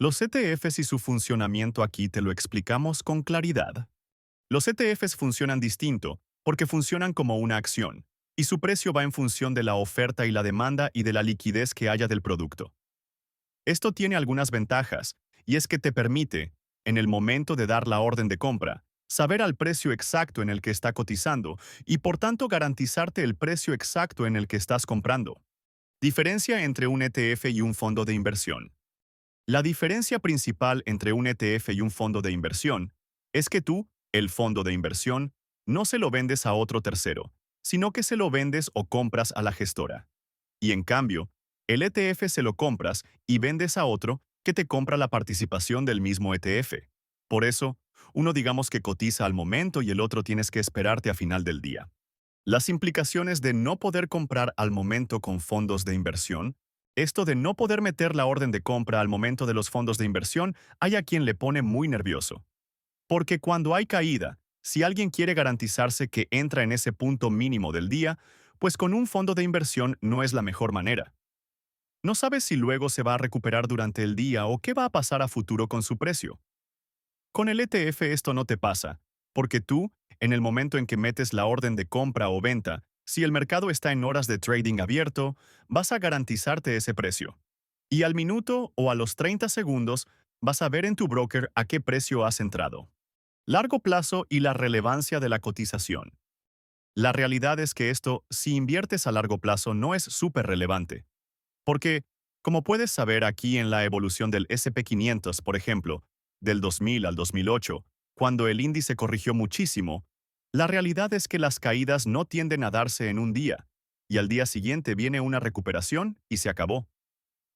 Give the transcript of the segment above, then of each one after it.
Los ETFs y su funcionamiento aquí te lo explicamos con claridad. Los ETFs funcionan distinto porque funcionan como una acción, y su precio va en función de la oferta y la demanda y de la liquidez que haya del producto. Esto tiene algunas ventajas, y es que te permite, en el momento de dar la orden de compra, saber al precio exacto en el que está cotizando y por tanto garantizarte el precio exacto en el que estás comprando. Diferencia entre un ETF y un fondo de inversión. La diferencia principal entre un ETF y un fondo de inversión es que tú, el fondo de inversión, no se lo vendes a otro tercero, sino que se lo vendes o compras a la gestora. Y en cambio, el ETF se lo compras y vendes a otro que te compra la participación del mismo ETF. Por eso, uno digamos que cotiza al momento y el otro tienes que esperarte a final del día. Las implicaciones de no poder comprar al momento con fondos de inversión, esto de no poder meter la orden de compra al momento de los fondos de inversión, hay a quien le pone muy nervioso. Porque cuando hay caída, si alguien quiere garantizarse que entra en ese punto mínimo del día, pues con un fondo de inversión no es la mejor manera. No sabes si luego se va a recuperar durante el día o qué va a pasar a futuro con su precio. Con el ETF esto no te pasa, porque tú, en el momento en que metes la orden de compra o venta, si el mercado está en horas de trading abierto, vas a garantizarte ese precio. Y al minuto o a los 30 segundos, vas a ver en tu broker a qué precio has entrado. Largo plazo y la relevancia de la cotización. La realidad es que esto, si inviertes a largo plazo, no es súper relevante. Porque, como puedes saber aquí en la evolución del SP 500, por ejemplo, del 2000 al 2008, cuando el índice corrigió muchísimo, la realidad es que las caídas no tienden a darse en un día, y al día siguiente viene una recuperación y se acabó.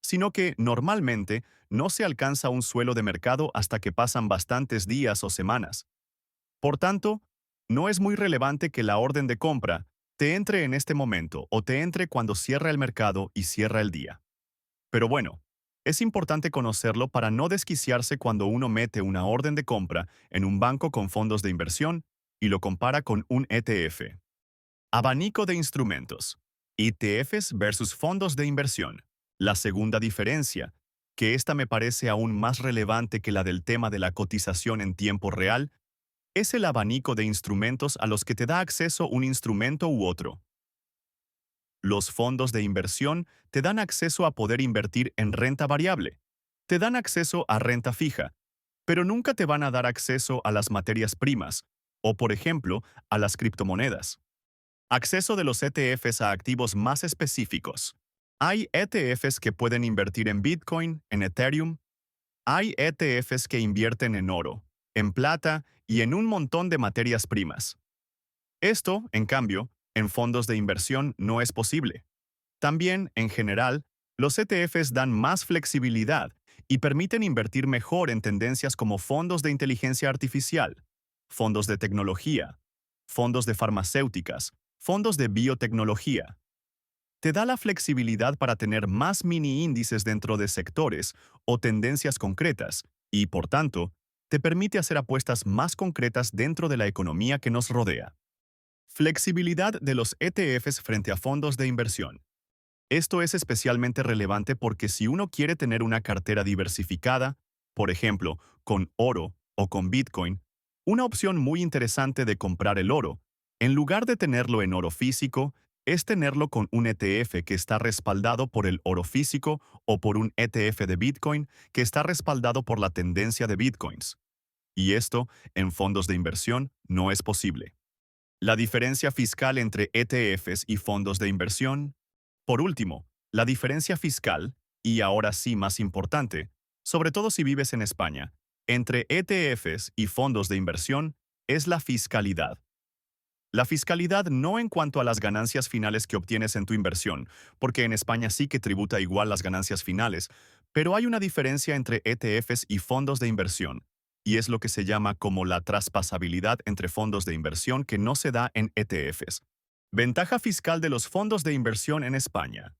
Sino que, normalmente, no se alcanza un suelo de mercado hasta que pasan bastantes días o semanas. Por tanto, no es muy relevante que la orden de compra te entre en este momento o te entre cuando cierra el mercado y cierra el día. Pero bueno, es importante conocerlo para no desquiciarse cuando uno mete una orden de compra en un banco con fondos de inversión y lo compara con un ETF. Abanico de instrumentos. ETFs versus fondos de inversión. La segunda diferencia, que esta me parece aún más relevante que la del tema de la cotización en tiempo real, es el abanico de instrumentos a los que te da acceso un instrumento u otro. Los fondos de inversión te dan acceso a poder invertir en renta variable. Te dan acceso a renta fija, pero nunca te van a dar acceso a las materias primas, o por ejemplo, a las criptomonedas. Acceso de los ETFs a activos más específicos. Hay ETFs que pueden invertir en Bitcoin, en Ethereum. Hay ETFs que invierten en oro, en plata y en un montón de materias primas. Esto, en cambio, en fondos de inversión no es posible. También, en general, los ETFs dan más flexibilidad y permiten invertir mejor en tendencias como fondos de inteligencia artificial, fondos de tecnología, fondos de farmacéuticas, fondos de biotecnología. Te da la flexibilidad para tener más mini índices dentro de sectores o tendencias concretas y, por tanto, te permite hacer apuestas más concretas dentro de la economía que nos rodea. Flexibilidad de los ETFs frente a fondos de inversión. Esto es especialmente relevante porque si uno quiere tener una cartera diversificada, por ejemplo, con oro o con Bitcoin, una opción muy interesante de comprar el oro, en lugar de tenerlo en oro físico, es tenerlo con un ETF que está respaldado por el oro físico o por un ETF de Bitcoin que está respaldado por la tendencia de Bitcoins. Y esto, en fondos de inversión, no es posible. La diferencia fiscal entre ETFs y fondos de inversión. Por último, la diferencia fiscal, y ahora sí más importante, sobre todo si vives en España, entre ETFs y fondos de inversión, es la fiscalidad. La fiscalidad no en cuanto a las ganancias finales que obtienes en tu inversión, porque en España sí que tributa igual las ganancias finales, pero hay una diferencia entre ETFs y fondos de inversión, y es lo que se llama como la traspasabilidad entre fondos de inversión que no se da en ETFs. Ventaja fiscal de los fondos de inversión en España.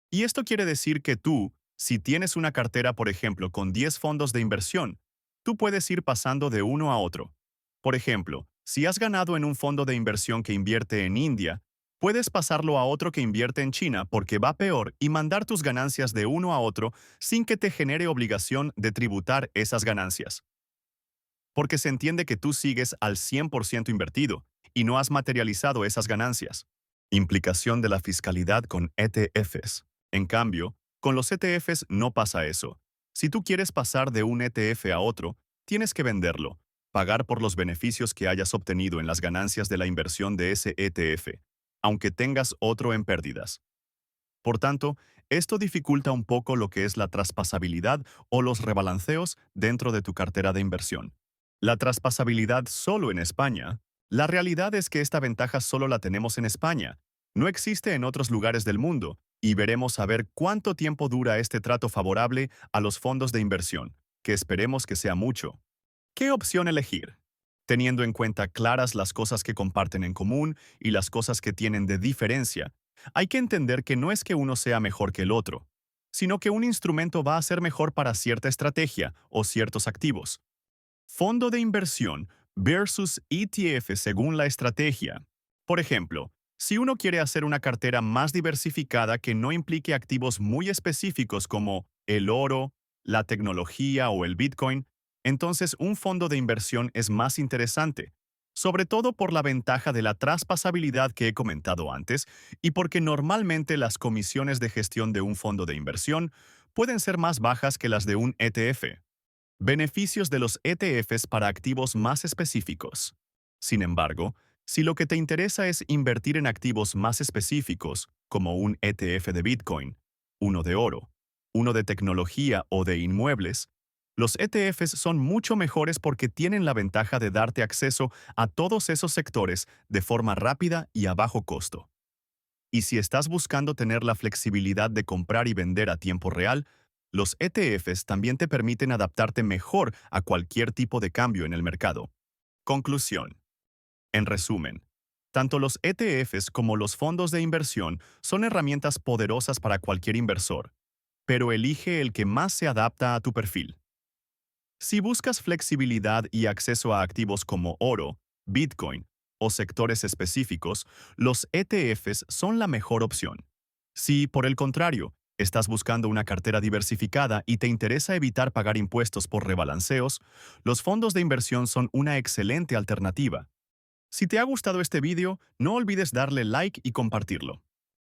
Y esto quiere decir que tú, si tienes una cartera, por ejemplo, con 10 fondos de inversión, tú puedes ir pasando de uno a otro. Por ejemplo, si has ganado en un fondo de inversión que invierte en India, Puedes pasarlo a otro que invierte en China porque va peor y mandar tus ganancias de uno a otro sin que te genere obligación de tributar esas ganancias. Porque se entiende que tú sigues al 100% invertido y no has materializado esas ganancias. Implicación de la fiscalidad con ETFs. En cambio, con los ETFs no pasa eso. Si tú quieres pasar de un ETF a otro, tienes que venderlo, pagar por los beneficios que hayas obtenido en las ganancias de la inversión de ese ETF, aunque tengas otro en pérdidas. Por tanto, esto dificulta un poco lo que es la traspasabilidad o los rebalanceos dentro de tu cartera de inversión. La traspasabilidad solo en España. La realidad es que esta ventaja solo la tenemos en España. No existe en otros lugares del mundo, y veremos a ver cuánto tiempo dura este trato favorable a los fondos de inversión, que esperemos que sea mucho. ¿Qué opción elegir? Teniendo en cuenta claras las cosas que comparten en común y las cosas que tienen de diferencia, hay que entender que no es que uno sea mejor que el otro, sino que un instrumento va a ser mejor para cierta estrategia o ciertos activos. Fondo de inversión versus ETF según la estrategia. Por ejemplo, si uno quiere hacer una cartera más diversificada que no implique activos muy específicos como el oro, la tecnología o el Bitcoin, entonces un fondo de inversión es más interesante, sobre todo por la ventaja de la traspasabilidad que he comentado antes y porque normalmente las comisiones de gestión de un fondo de inversión pueden ser más bajas que las de un ETF. Beneficios de los ETFs para activos más específicos. Sin embargo, si lo que te interesa es invertir en activos más específicos, como un ETF de Bitcoin, uno de oro, uno de tecnología o de inmuebles, los ETFs son mucho mejores porque tienen la ventaja de darte acceso a todos esos sectores de forma rápida y a bajo costo. Y si estás buscando tener la flexibilidad de comprar y vender a tiempo real, los ETFs también te permiten adaptarte mejor a cualquier tipo de cambio en el mercado. Conclusión. En resumen, tanto los ETFs como los fondos de inversión son herramientas poderosas para cualquier inversor, pero elige el que más se adapta a tu perfil. Si buscas flexibilidad y acceso a activos como oro, Bitcoin o sectores específicos, los ETFs son la mejor opción. Si, por el contrario, estás buscando una cartera diversificada y te interesa evitar pagar impuestos por rebalanceos, los fondos de inversión son una excelente alternativa. Si te ha gustado este vídeo, no olvides darle like y compartirlo.